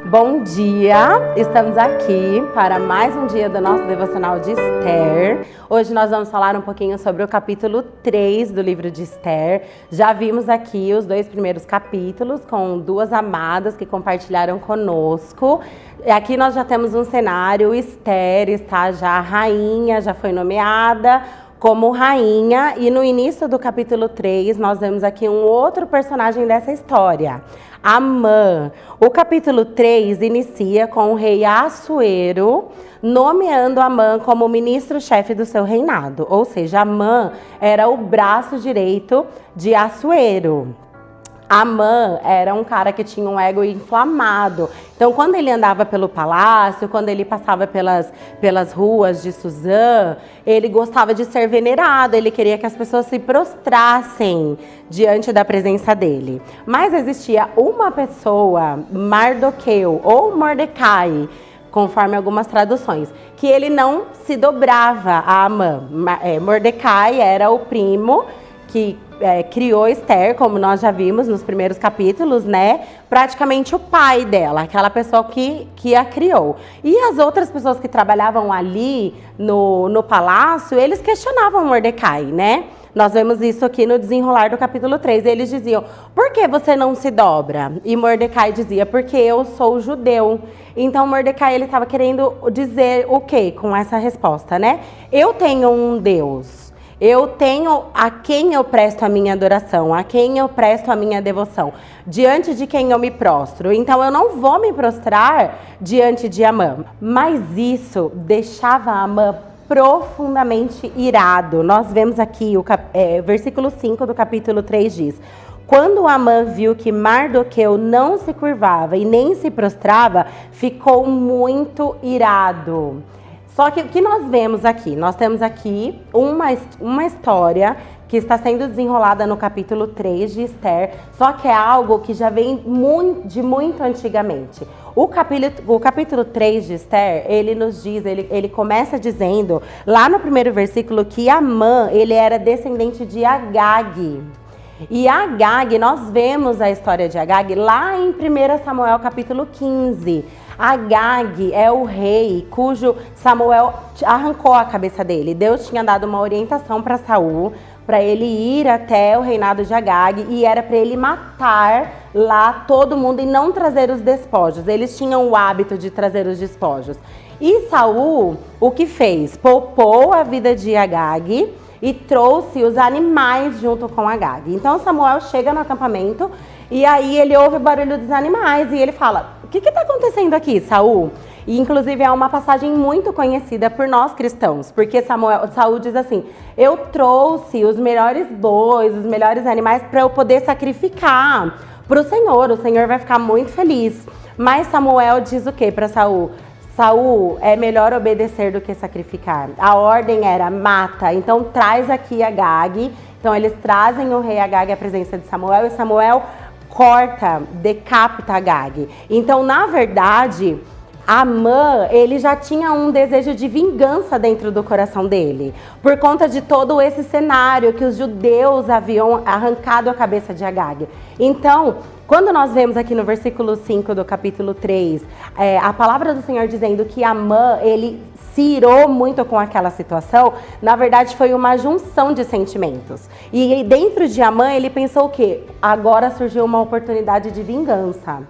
Bom dia! Estamos aqui para mais um dia do nosso devocional de Esther. Hoje nós vamos falar um pouquinho sobre o capítulo 3 do livro de Esther. Já vimos aqui os 2 primeiros capítulos com 2 amadas que compartilharam conosco. Aqui nós já temos um cenário, Esther está já rainha, já foi nomeada como rainha, e no início do capítulo 3 nós vemos aqui um outro personagem dessa história, Amã. O capítulo 3 inicia com o rei Assuero nomeando Amã como ministro-chefe do seu reinado, ou seja, Amã era o braço direito de Assuero. Amã era um cara que tinha um ego inflamado. Então, quando ele andava pelo palácio, quando ele passava pelas ruas de Suzã, ele gostava de ser venerado, ele queria que as pessoas se prostrassem diante da presença dele. Mas existia uma pessoa, Mardoqueu ou Mordecai, conforme algumas traduções, que ele não se dobrava a Amã. Mordecai era o primo que criou Esther, como nós já vimos nos primeiros capítulos, né? Praticamente o pai dela, aquela pessoa que a criou. E as outras pessoas que trabalhavam ali no palácio, eles questionavam Mordecai, né? Nós vemos isso aqui no desenrolar do capítulo 3. Eles diziam, por que você não se dobra? E Mordecai dizia, porque eu sou judeu. Então Mordecai, ele estava querendo dizer o quê com essa resposta, né? Eu tenho um Deus. Eu tenho a quem eu presto a minha adoração, a quem eu presto a minha devoção, diante de quem eu me prostro. Então eu não vou me prostrar diante de Amã. Mas isso deixava Amã profundamente irado. Nós vemos aqui o versículo 5 do capítulo 3 diz: quando Amã viu que Mardoqueu não se curvava e nem se prostrava, ficou muito irado. Só que o que nós vemos aqui? Nós temos aqui uma história que está sendo desenrolada no capítulo 3 de Esther, só que é algo que já vem de muito antigamente. O capítulo 3 de Esther, ele nos diz, ele começa dizendo, lá no primeiro versículo, que Amã, ele era descendente de Agag. E Agag, nós vemos a história de Agag lá em 1 Samuel capítulo 15. Agag é o rei cujo Samuel arrancou a cabeça dele. Deus tinha dado uma orientação para Saul, para ele ir até o reinado de Agag, e era para ele matar lá todo mundo e não trazer os despojos. Eles tinham o hábito de trazer os despojos. E Saul, o que fez? Poupou a vida de Agag e trouxe os animais junto com Agag. Então Samuel chega no acampamento e aí ele ouve o barulho dos animais e ele fala, o que está acontecendo aqui, Saul? E inclusive é uma passagem muito conhecida por nós cristãos, porque Saul diz assim, eu trouxe os melhores bois, os melhores animais para eu poder sacrificar para o Senhor vai ficar muito feliz. Mas Samuel diz o que para Saul? Saul, é melhor obedecer do que sacrificar. A ordem era mata, então traz aqui Agag. Então eles trazem o rei Agag à presença de Samuel e Samuel corta, decapita Agag. Então, na verdade, Amã, ele já tinha um desejo de vingança dentro do coração dele, por conta de todo esse cenário que os judeus haviam arrancado a cabeça de Agag. Então, quando nós vemos aqui no versículo 5 do capítulo 3, a palavra do Senhor dizendo que Amã, ele se irou muito com aquela situação, na verdade foi uma junção de sentimentos. E dentro de Amã, ele pensou o quê? Agora surgiu uma oportunidade de vingança.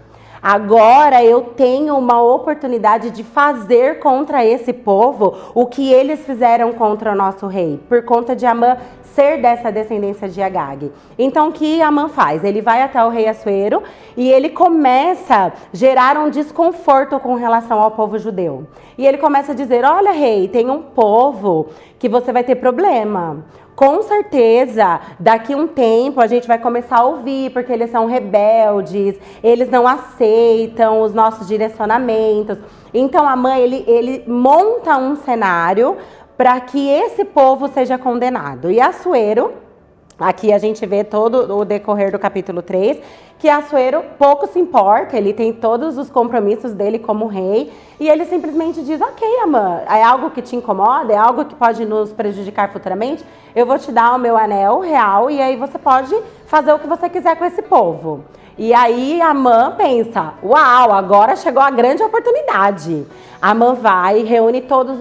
Agora eu tenho uma oportunidade de fazer contra esse povo o que eles fizeram contra o nosso rei, por conta de Amã ser dessa descendência de Agag. Então o que Amã faz? Ele vai até o rei Assuero e ele começa a gerar um desconforto com relação ao povo judeu. E ele começa a dizer, olha rei, tem um povo que você vai ter problema. Com certeza, daqui um tempo a gente vai começar a ouvir, porque eles são rebeldes, eles não aceitam os nossos direcionamentos. Então, Amã, ele monta um cenário para que esse povo seja condenado. E Assuero, aqui a gente vê todo o decorrer do capítulo 3, que Assuero pouco se importa, ele tem todos os compromissos dele como rei, e ele simplesmente diz, ok, Amã, é algo que te incomoda, é algo que pode nos prejudicar futuramente, eu vou te dar o meu anel real, e aí você pode fazer o que você quiser com esse povo. E aí Amã pensa, uau, agora chegou a grande oportunidade. Amã vai, reúne todos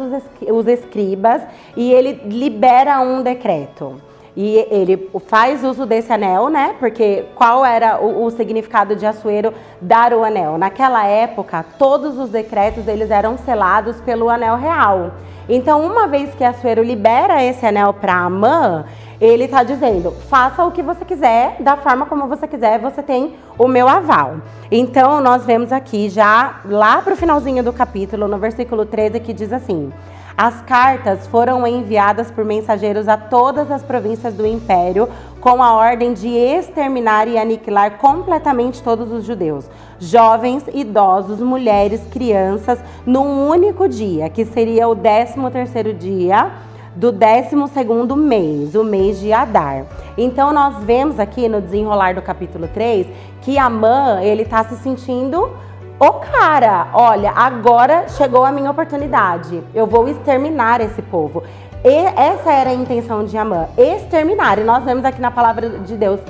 os escribas e ele libera um decreto. E ele faz uso desse anel, né? Porque qual era o significado de Assuero dar o anel? Naquela época, todos os decretos eles eram selados pelo anel real. Então, uma vez que Assuero libera esse anel para Amã, ele está dizendo, faça o que você quiser, da forma como você quiser, você tem o meu aval. Então, nós vemos aqui já, lá para o finalzinho do capítulo, no versículo 13, que diz assim: as cartas foram enviadas por mensageiros a todas as províncias do Império com a ordem de exterminar e aniquilar completamente todos os judeus, jovens, idosos, mulheres, crianças, num único dia, que seria o 13º dia do 12º mês, o mês de Adar. Então nós vemos aqui no desenrolar do capítulo 3 que Amã, ele está se sentindo o cara, olha, agora chegou a minha oportunidade, eu vou exterminar esse povo. E essa era a intenção de Amã, exterminar. E nós vemos aqui na palavra de Deus,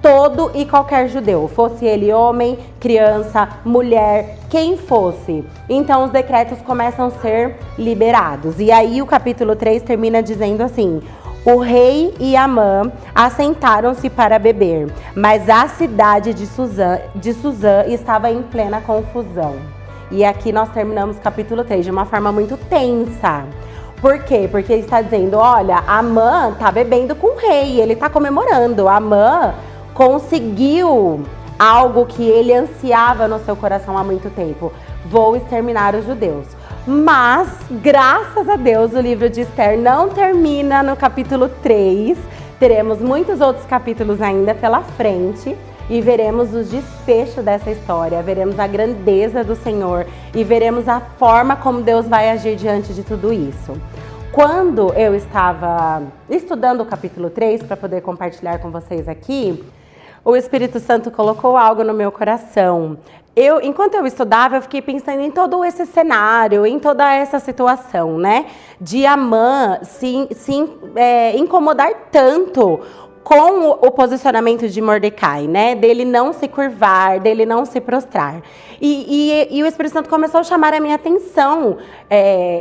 todo e qualquer judeu, fosse ele homem, criança, mulher, quem fosse. Então os decretos começam a ser liberados. E aí o capítulo 3 termina dizendo assim: o rei e Amã assentaram-se para beber, mas a cidade de Suzã estava em plena confusão. E aqui nós terminamos o capítulo 3 de uma forma muito tensa. Por quê? Porque ele está dizendo, olha, Amã está bebendo com o rei, ele está comemorando. Amã conseguiu algo que ele ansiava no seu coração há muito tempo. Vou exterminar os judeus. Mas, graças a Deus, o livro de Esther não termina no capítulo 3. Teremos muitos outros capítulos ainda pela frente e veremos o desfecho dessa história, veremos a grandeza do Senhor e veremos a forma como Deus vai agir diante de tudo isso. Quando eu estava estudando o capítulo 3 para poder compartilhar com vocês aqui, o Espírito Santo colocou algo no meu coração. Enquanto eu estudava, eu fiquei pensando em todo esse cenário, em toda essa situação, né? De Amã se incomodar tanto com o posicionamento de Mordecai, né? Dele não se curvar, dele não se prostrar. E o Espírito Santo começou a chamar a minha atenção.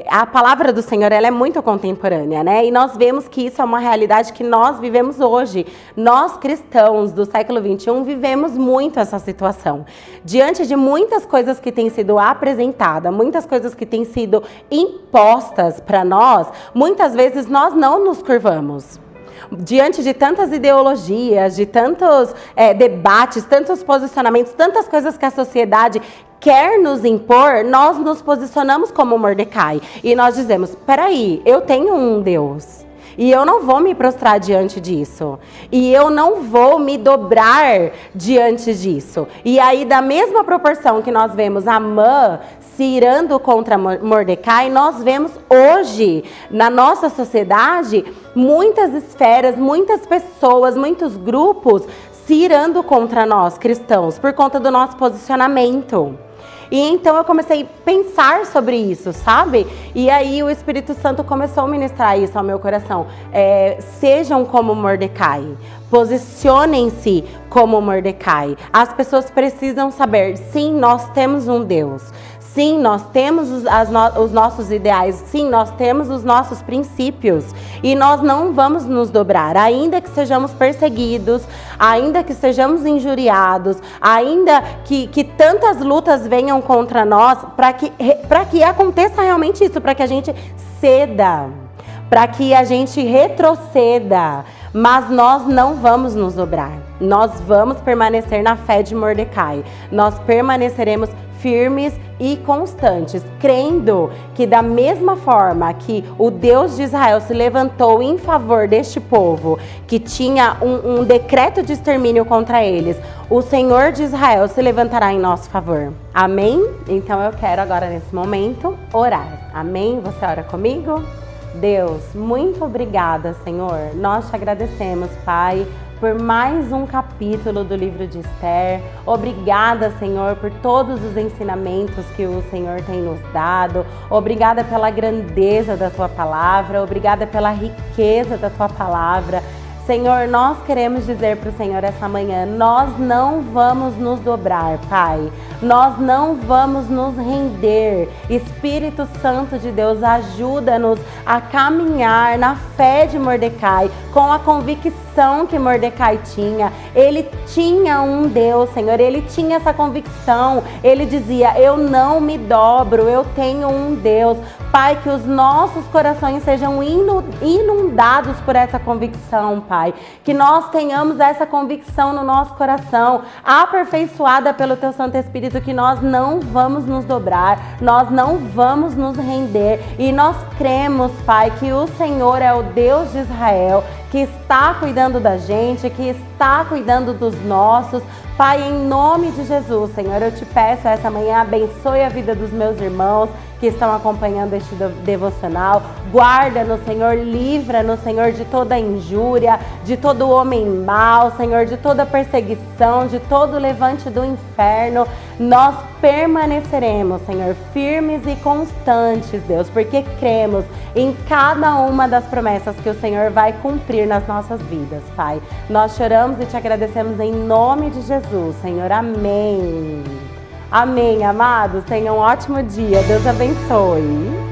A palavra do Senhor, ela é muito contemporânea, né? E nós vemos que isso é uma realidade que nós vivemos hoje. Nós, cristãos do século XXI, vivemos muito essa situação. Diante de muitas coisas que têm sido apresentadas, muitas coisas que têm sido impostas para nós, muitas vezes nós não nos curvamos. Diante de tantas ideologias, de tantos debates, tantos posicionamentos, tantas coisas que a sociedade quer nos impor, nós nos posicionamos como Mordecai. E nós dizemos, peraí, eu tenho um Deus. E eu não vou me prostrar diante disso. E eu não vou me dobrar diante disso. E aí, da mesma proporção que nós vemos Amã se irando contra Mordecai, nós vemos hoje, na nossa sociedade, muitas esferas, muitas pessoas, muitos grupos se irando contra nós, cristãos, por conta do nosso posicionamento. E então eu comecei a pensar sobre isso, sabe? E aí o Espírito Santo começou a ministrar isso ao meu coração. Sejam como Mordecai, posicionem-se como Mordecai. As pessoas precisam saber, sim, nós temos um Deus. Sim, nós temos os nossos ideais, sim, nós temos os nossos princípios e nós não vamos nos dobrar, ainda que sejamos perseguidos, ainda que sejamos injuriados, ainda que tantas lutas venham contra nós, para que aconteça realmente isso, para que a gente ceda, para que a gente retroceda, mas nós não vamos nos dobrar, nós vamos permanecer na fé de Mordecai, nós permaneceremos firmes e constantes, crendo que da mesma forma que o Deus de Israel se levantou em favor deste povo, que tinha um decreto de extermínio contra eles, o Senhor de Israel se levantará em nosso favor. Amém? Então eu quero agora nesse momento orar. Amém? Você ora comigo? Deus, muito obrigada, Senhor. Nós te agradecemos, Pai, por mais um capítulo do livro de Esther. Obrigada, Senhor, por todos os ensinamentos que o Senhor tem nos dado. Obrigada pela grandeza da Tua palavra. Obrigada pela riqueza da Tua palavra. Senhor, nós queremos dizer para o Senhor essa manhã, nós não vamos nos dobrar, Pai. Nós não vamos nos render. Espírito Santo de Deus, ajuda-nos a caminhar na fé de Mordecai, com a convicção que Mordecai tinha. Ele tinha um Deus, Senhor, ele tinha essa convicção. Ele dizia, eu não me dobro, eu tenho um Deus. Pai, que os nossos corações sejam inundados por essa convicção, Pai. Que nós tenhamos essa convicção no nosso coração, aperfeiçoada pelo Teu Santo Espírito, que nós não vamos nos dobrar, nós não vamos nos render. E nós cremos, Pai, que o Senhor é o Deus de Israel, que está cuidando da gente, que está cuidando dos nossos. Pai, em nome de Jesus, Senhor, eu te peço essa manhã, abençoe a vida dos meus irmãos que estão acompanhando este devocional. Guarda-nos, Senhor, livra-nos, Senhor, de toda injúria, de todo homem mau, Senhor, de toda perseguição, de todo levante do inferno. Nós permaneceremos, Senhor, firmes e constantes, Deus, porque cremos em cada uma das promessas que o Senhor vai cumprir nas nossas vidas, Pai. Nós choramos e te agradecemos em nome de Jesus, Senhor. Amém. Amém, amados. Tenham um ótimo dia. Deus abençoe.